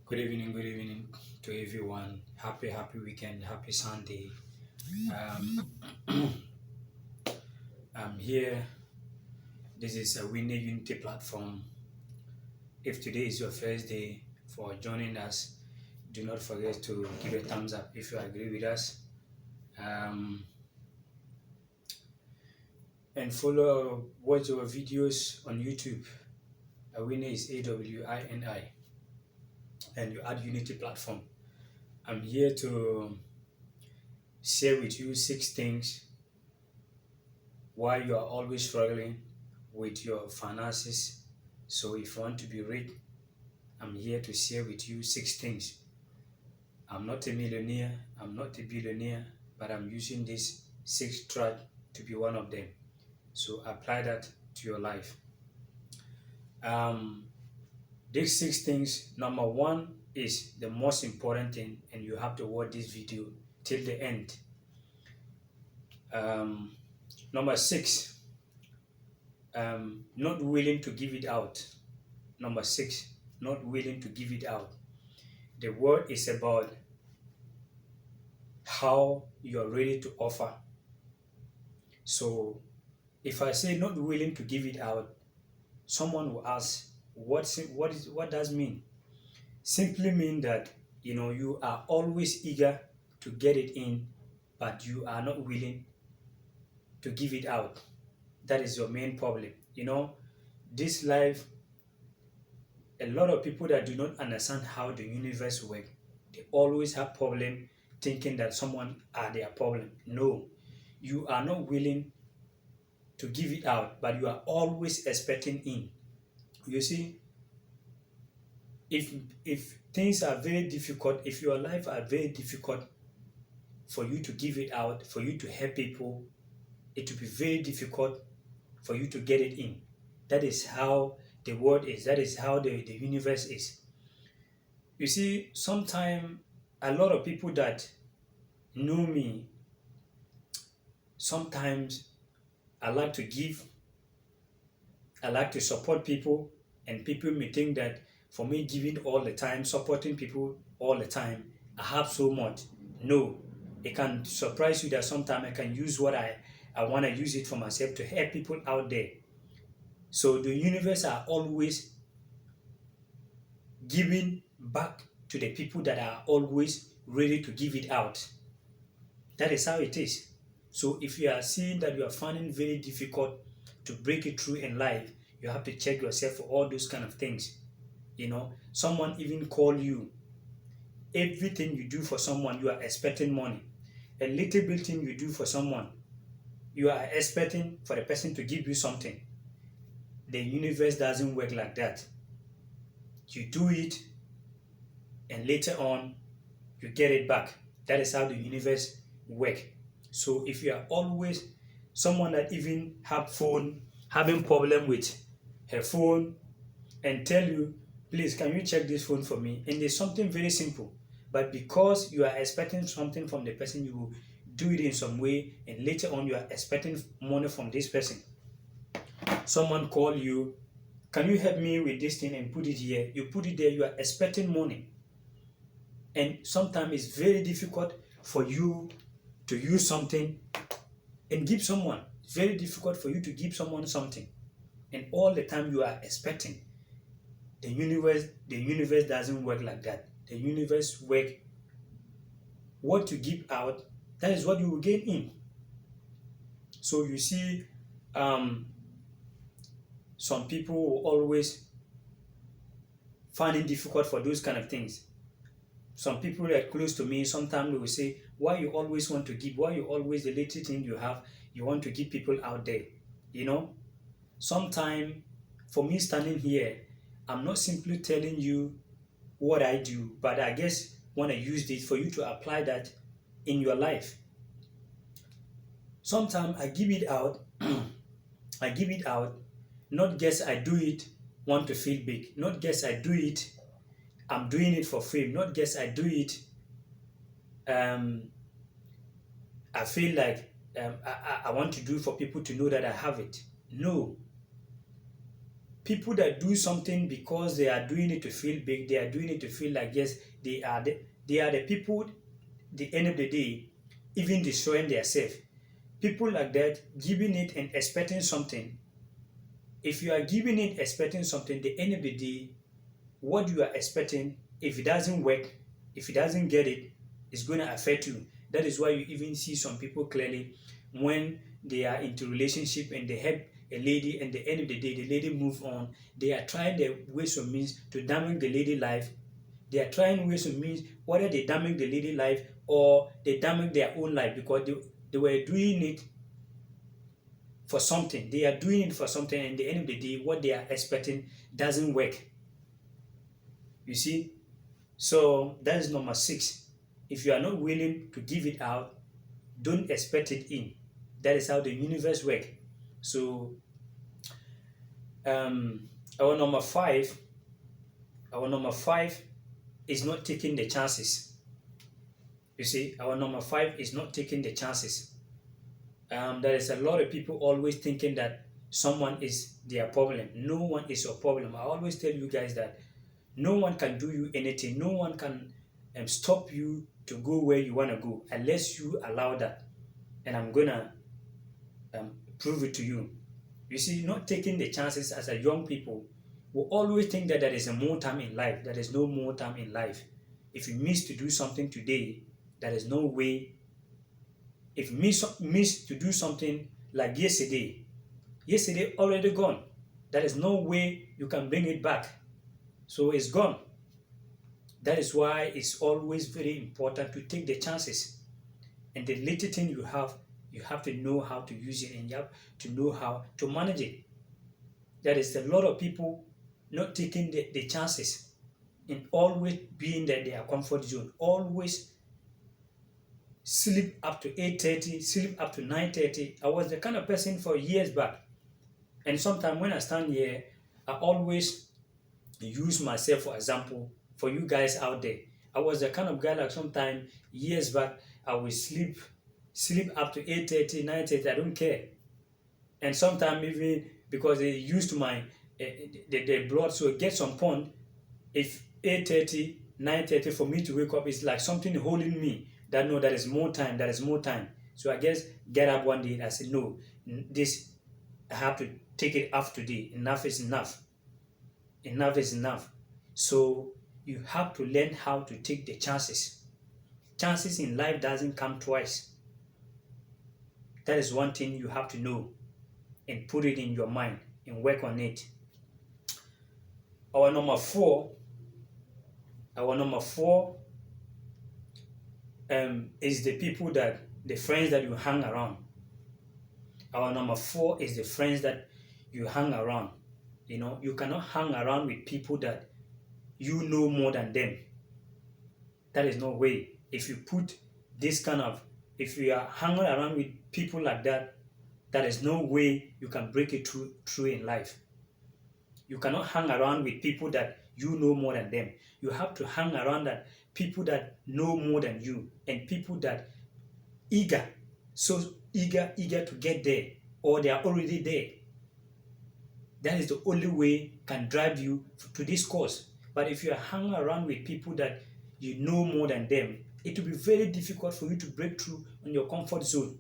Good evening to everyone. Happy weekend. Happy Sunday. Um, I'm here. This is a Awini Unity platform. If today is your first day for joining us, do not forget to give a thumbs up if you agree with us. Um, and watch our videos on YouTube. Awini is AWINI, and you add Unity platform. I'm here to share with you 6 things why you are always struggling with your finances. So if you want to be rich, I'm here to share with you 6 things. I'm not a millionaire, I'm not a billionaire, but I'm using this 6 track to be one of them. So apply that to your life. Um, these 6 things, number one is the most important thing, and you have to watch this video till the end. Um, Number 6, not willing to give it out. Number 6, not willing to give it out. The word is about how you're ready to offer. So if I say not willing to give it out, someone will ask, what does mean? Simply mean that you are always eager to get it in, but you are not willing to give it out. That is your main problem. This life, a lot of people that do not understand how the universe works, they always have problem thinking that someone are their problem. No, you are not willing to give it out, but you are always expecting in. You see, if if things are very difficult, if your life are very difficult for you to give it out, for you to help people, it will be very difficult for you to get it in. That is how the world is. That is how the universe is. You see, sometimes a lot of people that know me, sometimes I like to give, I like to support people, and people may think that for me giving all the time, supporting people all the time, I have so much. No, it can surprise you that sometimes I can use what I want to use it for myself to help people out there. So the universe are always giving back to the people that are always ready to give it out. That is how it is. So if you are seeing that you are finding very difficult to break it through in life, you have to check yourself for all those kind of things. Someone even call you. Everything you do for someone, you are expecting money. A little bit thing you do for someone, you are expecting for the person to give you something. The universe doesn't work like that. You do it, and later on, you get it back. That is how the universe work. So if you are always someone that even have phone having problem with her phone and tell you, please can you check this phone for me? And there's something very simple. But because you are expecting something from the person, you will do it in some way, and later on you are expecting money from this person. Someone call you, can you help me with this thing and put it here? You put it there, you are expecting money. And sometimes it's very difficult for you to use something and give someone. It's very difficult for you to give someone something. And all the time you are expecting. The universe doesn't work like that. The universe work what you give out, that is what you will gain in. So you see, um, some people will always find it difficult for those kind of things. Some people that are close to me, sometimes they will say, why you always want to give? Why you always, the little thing you have, you want to give people out there? Sometimes for me standing here, I'm not simply telling you what I do, but I guess want to use this for you to apply that in your life. Sometimes I give it out, I give it out, not guess I do it, want to feel big. Not guess I do it, I'm doing it for free. Not guess I do it, um, I feel like I want to do for people to know that I have it. No. people that do something because they are doing it to feel big, they are doing it to feel like, yes, they are the people, the end of the day, even destroying themselves. People like that, giving it and expecting something. If you are giving it expecting something, the end of the day, what you are expecting, if it doesn't work, if it doesn't get it, it's going to affect you. That is why you even see some people clearly when they are into relationship and they help a lady, and the end of the day, the lady move on. They are trying their ways and means to damage the lady life. They are trying ways and means whether they damage the lady life or they damage their own life, because they were doing it for something. They are doing it for something, and at the end of the day, what they are expecting doesn't work. You see? So that is number 6. If you are not willing to give it out, don't expect it in. That is how the universe works. So um, our number 5, our number 5 is not taking the chances. You see, our number 5 is not taking the chances. There is a lot of people always thinking that someone is their problem. No one is your problem. I always tell you guys that no one can do you anything. No one can stop you to go where you want to go unless you allow that. And I'm going to prove it to you. You see, not taking the chances as a young people will always think that there is a more time in life. There is no more time in life. If you miss to do something today, there is no way. If you miss to do something like yesterday already gone. There is no way you can bring it back. So it's gone. That is why it's always very important to take the chances. And the little thing you have to know how to use it, and you have to know how to manage it. There is a lot of people not taking the chances and always being in their comfort zone. Always sleep up to 8:30, sleep up to 9:30. I was the kind of person for years back. And sometimes when I stand here, I always use myself for example for you guys out there. I was the kind of guy like sometimes years back, I will sleep up to 8:30, 9:30, I don't care. And sometimes even because they used to my the blood, so it gets some point. If 8:30, 9:30 for me to wake up is like something holding me that no, there is more time, there is more time. So I guess get up one day and I said, no, this I have to take it off today. Enough is enough. Enough is enough. So you have to learn how to take the chances. Chances in life doesn't come twice. That is one thing you have to know and put it in your mind and work on it. Our number four is the friends that you hang around. Our number 4 is the friends that you hang around. You know, you cannot hang around with people that you know more than them. That is no way. If you are hanging around with people like that, there is no way you can break it through in life. You cannot hang around with people that you know more than them. You have to hang around that people that know more than you, and people that so eager to get there, or they are already there. That is the only way can drive you to this course. But if you are hanging around with people that you know more than them, it will be very difficult for you to break through on your comfort zone.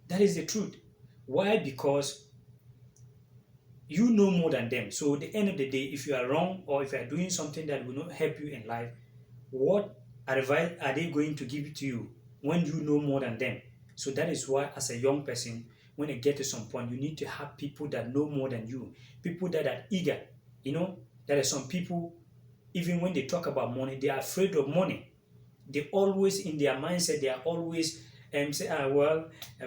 That is the truth. Why? Because you know more than them. So at the end of the day, if you are wrong or if you are doing something that will not help you in life, what advice are they going to give to you when you know more than them? So that is why as a young person, when you get to some point, you need to have people that know more than you, people that are eager. You know, there are some people, even when they talk about money, they are afraid of money. They always, in their mindset, they are always say,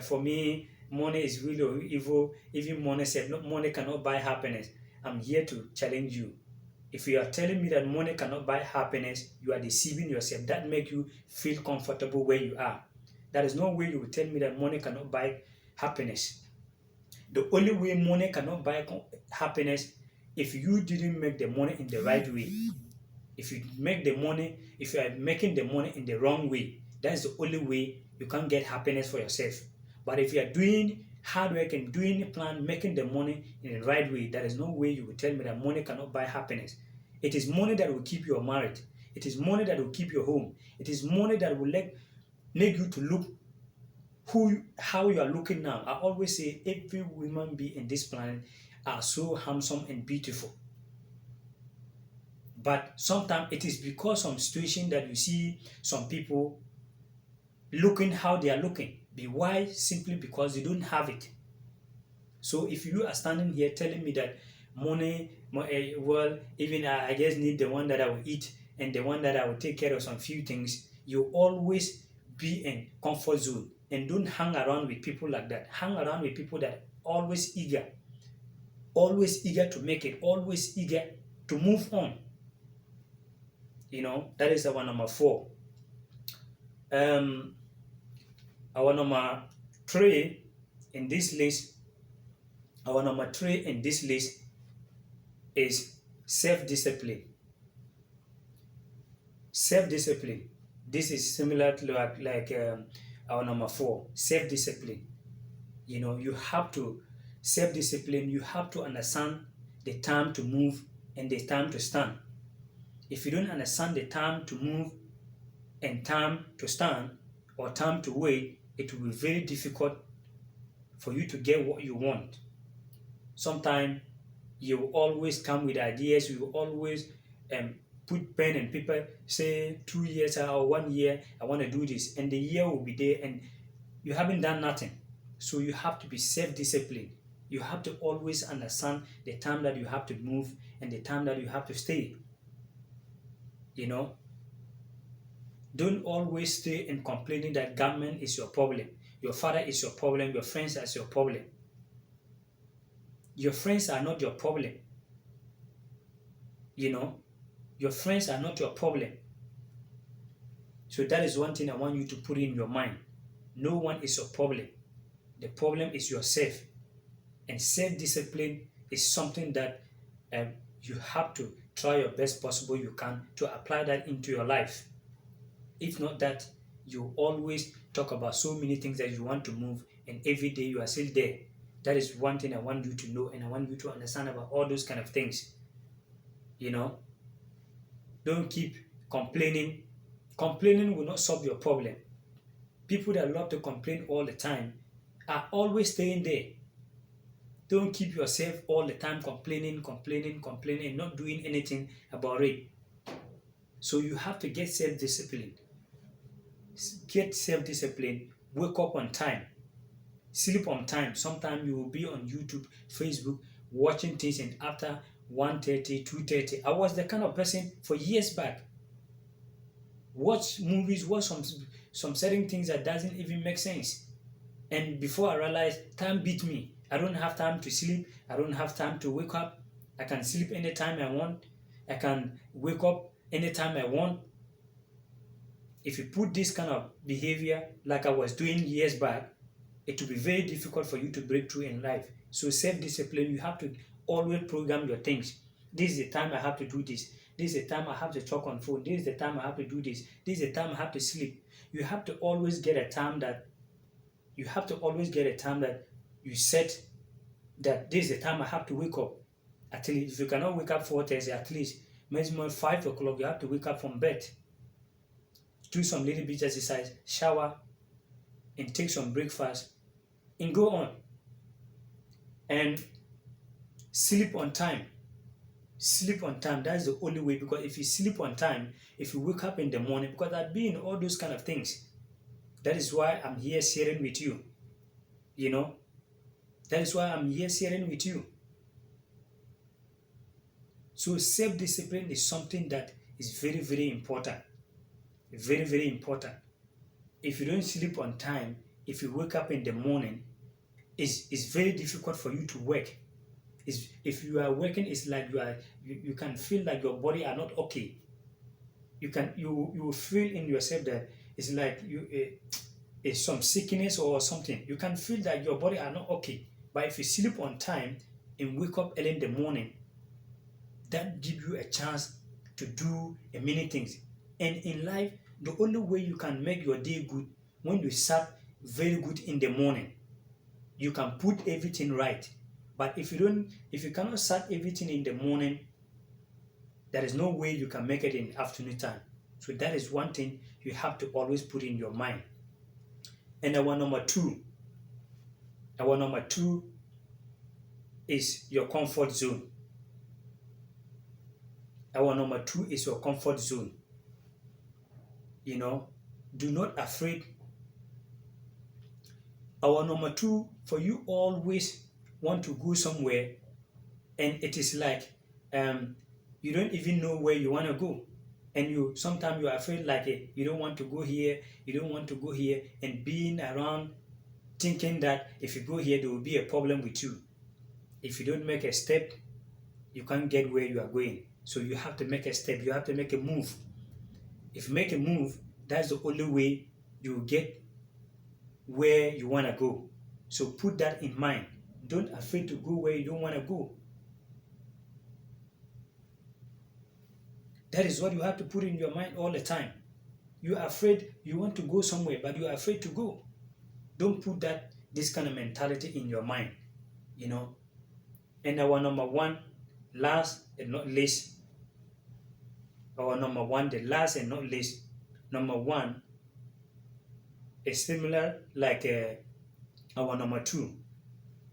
for me, money is really evil. Even money said, no, money cannot buy happiness. I'm here to challenge you. If you are telling me that money cannot buy happiness, you are deceiving yourself. That makes you feel comfortable where you are. There is no way you will tell me that money cannot buy happiness. The only way money cannot buy happiness, if you didn't make the money in the right way. If you are making the money in the wrong way, that is the only way you can get happiness for yourself. But if you are doing hard work and doing a plan, making the money in the right way, there is no way you will tell me that money cannot buy happiness. It is money that will keep you married. It is money that will keep your home. It is money that will make you to look how you are looking now. I always say every human being in this planet are so handsome and beautiful. But sometimes it is because some situation that you see some people looking how they are looking. Why? Simply because they don't have it. So if you are standing here telling me that money, well, even I just need the one that I will eat and the one that I will take care of some few things, you always be in comfort zone and don't hang around with people like that. Hang around with people that always eager to make it, always eager to move on. That is our number 4. Our number 3 in this list, is self-discipline. Self-discipline. This is similar to like our number 4, self-discipline. You have to self-discipline. You have to understand the time to move and the time to stand. If you don't understand the time to move and time to stand or time to wait, it will be very difficult for you to get what you want. Sometimes you will always come with ideas. You will always put pen and paper, say 2 years or 1 year, I want to do this, and the year will be there and you haven't done nothing. So you have to be self-disciplined. You have to always understand the time that you have to move and the time that you have to stay. Don't always stay in complaining that government is your problem, your father is your problem, your friends are your problem. Your friends are not your problem. Your friends are not your problem. So that is one thing I want you to put in your mind. No one is your problem. The problem is yourself. And self-discipline is something that you have to try your best possible you can to apply that into your life. If not that, you always talk about so many things that you want to move, and every day you are still there. That is one thing I want you to know, and I want you to understand about all those kind of things. Don't keep complaining. Complaining will not solve your problem. People that love to complain all the time are always staying there. Don't keep yourself all the time complaining, and not doing anything about it. So you have to get self-discipline. Wake up on time. Sleep on time. Sometimes you will be on YouTube, Facebook, watching things, and after 1:30, 2:30. I was the kind of person for years back. Watch movies, watch some certain things that doesn't even make sense. And before I realized, time beat me. I don't have time to sleep. I don't have time to wake up. I can sleep anytime I want. I can wake up anytime I want. If you put this kind of behavior like I was doing years back, it will be very difficult for you to break through in life. So self-discipline, you have to always program your things. This is the time I have to do this. This is the time I have to talk on phone. This is the time I have to do this. This is the time I have to sleep. You have to always get a time that you set that this is the time I have to wake up. At least if you cannot wake up 4:30, at least maximum 5 o'clock you have to wake up from bed. Do some little bit exercise, shower, and take some breakfast, and go on. And sleep on time. Sleep on time. That's the only way, because if you sleep on time, if you wake up in the morning, because I've been all those kind of things. That is why I'm here sharing with you. That is why I'm here sharing with you. So self-discipline is something that is very, very important. Very, very important. If you don't sleep on time, if you wake up in the morning, it's very difficult for you to work. If you are working, it's like you can feel like your body are not okay. You feel in yourself that it's like it's some sickness or something. You can feel that your body are not okay. But if you sleep on time and wake up early in the morning, that gives you a chance to do many things. And in life, the only way you can make your day good when you start very good in the morning. you can put everything right. But if you cannot start everything in the morning, there is no way you can make it in afternoon time. So that is one thing you have to always put in your mind. And our number two is your comfort zone. Our number two is your comfort zone. You know, do not afraid. Our number two, for you always want to go somewhere, and it is like you don't even know where you want to go, and you sometimes you are afraid, like you don't want to go here, you don't want to go here, and being around thinking that if you go here there will be a problem with you. If you don't make a step, you can't get where you are going. So you have to make a step, you have to make a move. If you make a move, that's the only way you get where you want to go. So put that in mind. Don't afraid to go where you don't want to go. That is what you have to put in your mind all the time. You are afraid, you want to go somewhere, but you are afraid to go. Don't put this kind of mentality in your mind, you know. And our number one, last and not least, the last and not least, number one is similar like our number two.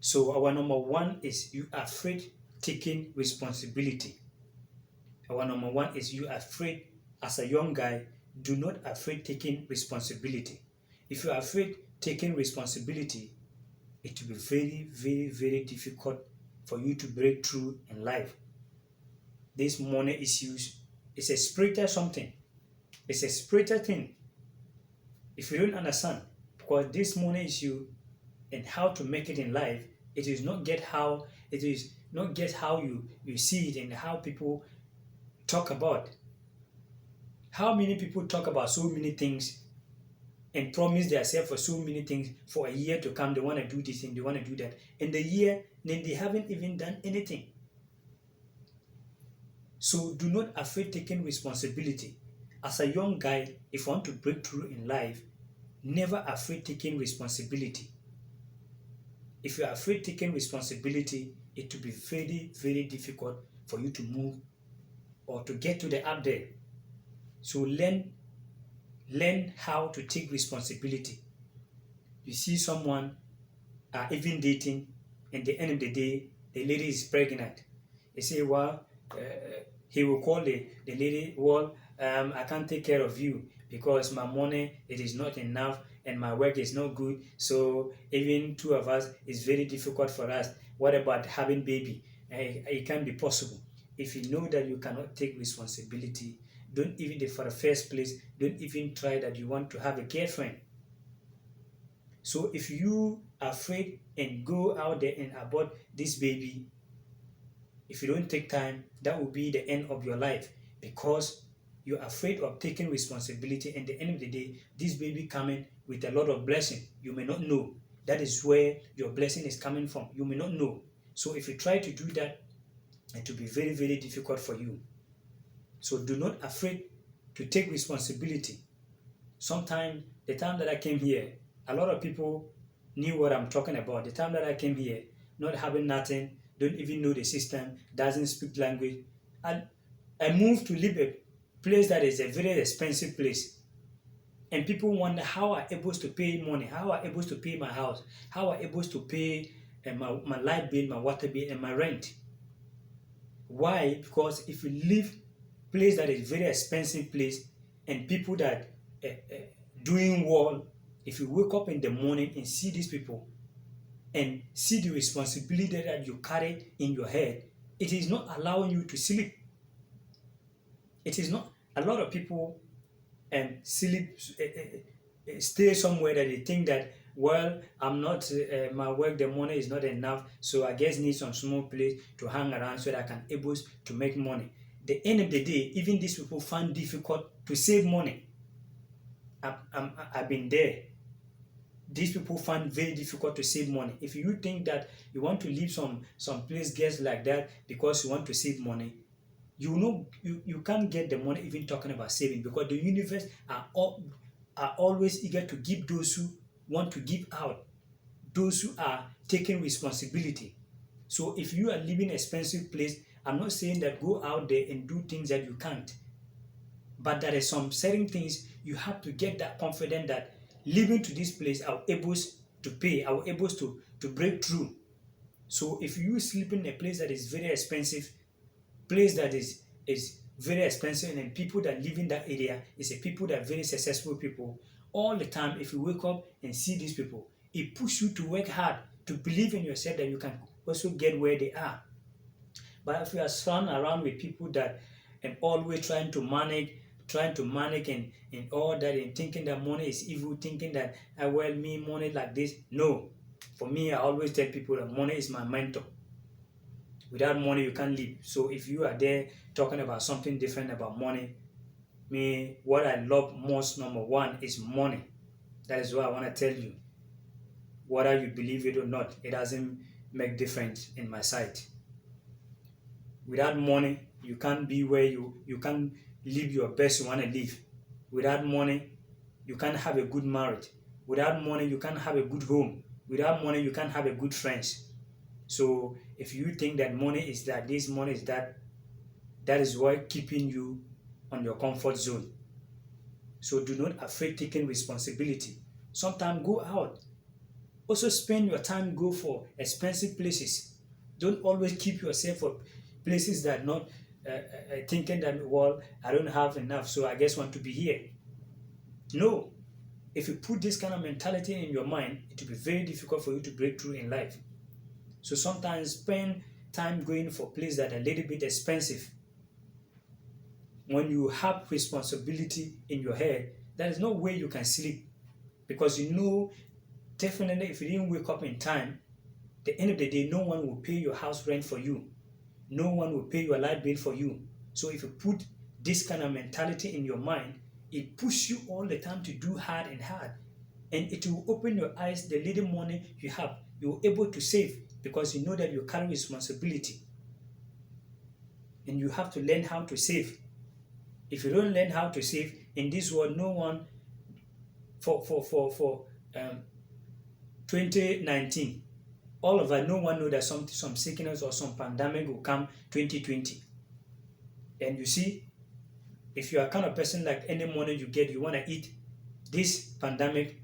So our number one is you are afraid taking responsibility. Our number one is you are afraid as a young guy, do not afraid taking responsibility. If you are afraid taking responsibility, it will be very, very, very difficult for you to break through in life. This money issues is a spiritual something. It's a spiritual thing. If you don't understand, because this money issue and how to make it in life, it is not how you see it and how people talk about. How many people talk about so many things and promise themselves for so many things for a year to come? They want to do this and they want to do that. In the year, then they haven't even done anything. So do not afraid taking responsibility. As a young guy, if you want to break through in life, never afraid taking responsibility. If you are afraid taking responsibility, it will be very, very difficult for you to move or to get to the up there. So learn how to take responsibility. You see someone even dating, and at the end of the day, the lady is pregnant. They say, well, he will call the lady, well, I can't take care of you because my money, it is not enough and my work is not good. So even two of us, is very difficult for us. What about having baby? It can't be possible. If you know that you cannot take responsibility, don't even, for the first place, don't even try that you want to have a girlfriend. So if you are afraid and go out there and abort this baby, if you don't take time, that will be the end of your life, because you're afraid of taking responsibility, and at the end of the day, this baby coming with a lot of blessing. You may not know. That is where your blessing is coming from. You may not know. So if you try to do that, it will be very, very difficult for you. So do not afraid to take responsibility. Sometimes, the time that I came here, a lot of people knew what I'm talking about. The time that I came here, not having nothing, don't even know the system, doesn't speak language. I moved to live a place that is a very expensive place. And people wonder how I'm able to pay money, how I'm able to pay my house, how I'm able to pay my light bill, my water bill, and my rent. Why? Because if you live place that is very expensive place, and people that doing well, if you wake up in the morning and see these people and see the responsibility that you carry in your head, it is not allowing you to sleep. It is not. A lot of people sleep, stay somewhere that they think that, well, I'm not, my work, the money is not enough, so I guess need some small place to hang around so that I can able to make money. The end of the day, even these people find difficult to save money. I've been there. These people find very difficult to save money. If you think that you want to leave some place guests like that because you want to save money, you know you can't get the money even talking about saving, because the universe are always eager to give those who want to give out. those who are taking responsibility. So if you are living in an expensive place, I'm not saying that go out there and do things that you can't. But there are some certain things you have to get that confident that living to this place, I will able to pay, I will able to break through. So if you sleep in a place that is very expensive, place that is very expensive, and people that live in that area is a people that are very successful people, all the time if you wake up and see these people, it pushes you to work hard, to believe in yourself that you can also get where they are. But if you are surrounded around with people that and always trying to manage and all that, and thinking that money is evil, thinking that I well me money like this. No. For me, I always tell people that money is my mentor. Without money, you can't live. So if you are there talking about something different about money, me, what I love most, number one, is money. That is why I want to tell you, whether you believe it or not, it doesn't make difference in my sight. Without money, you can't be where you can't live your best you want to live. Without money, you can't have a good marriage. Without money, you can't have a good home. Without money, you can't have a good friends. So if you think that money is that, this money is that, that is what keeping you on your comfort zone. So do not afraid taking responsibility. Sometimes go out. Also spend your time, go for expensive places. Don't always keep yourself for places that not thinking that, well, I don't have enough, so I just want to be here. No. If you put this kind of mentality in your mind, it will be very difficult for you to break through in life. So sometimes spend time going for places that are a little bit expensive. When you have responsibility in your head, there is no way you can sleep, because you know definitely if you didn't wake up in time, the end of the day, no one will pay your house rent for you. No one will pay your light bill for you. So if you put this kind of mentality in your mind, it pushes you all the time to do hard and hard. And it will open your eyes, the little money you have, you're able to save, because you know that you carry responsibility. And you have to learn how to save. If you don't learn how to save, in this world, no one, for 2019, all of us, no one know that some sickness or some pandemic will come 2020. And you see, if you are kind of person like any money you get, you want to eat this pandemic,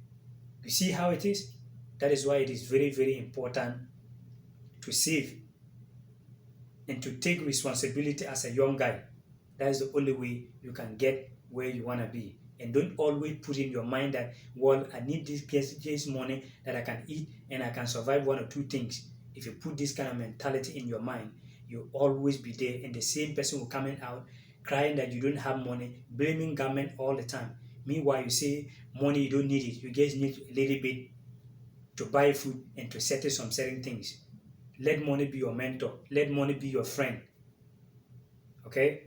you see how it is? That is why it is very, very important to save and to take responsibility as a young guy. That is the only way you can get where you want to be. And don't always put in your mind that, well, I need this money that I can eat and I can survive one or two things. If you put this kind of mentality in your mind, you'll always be there, and the same person will come out crying that you don't have money, blaming government all the time. Meanwhile, you say money, you don't need it. You just need a little bit to buy food and to settle some certain things. Let money be your mentor. Let money be your friend. Okay?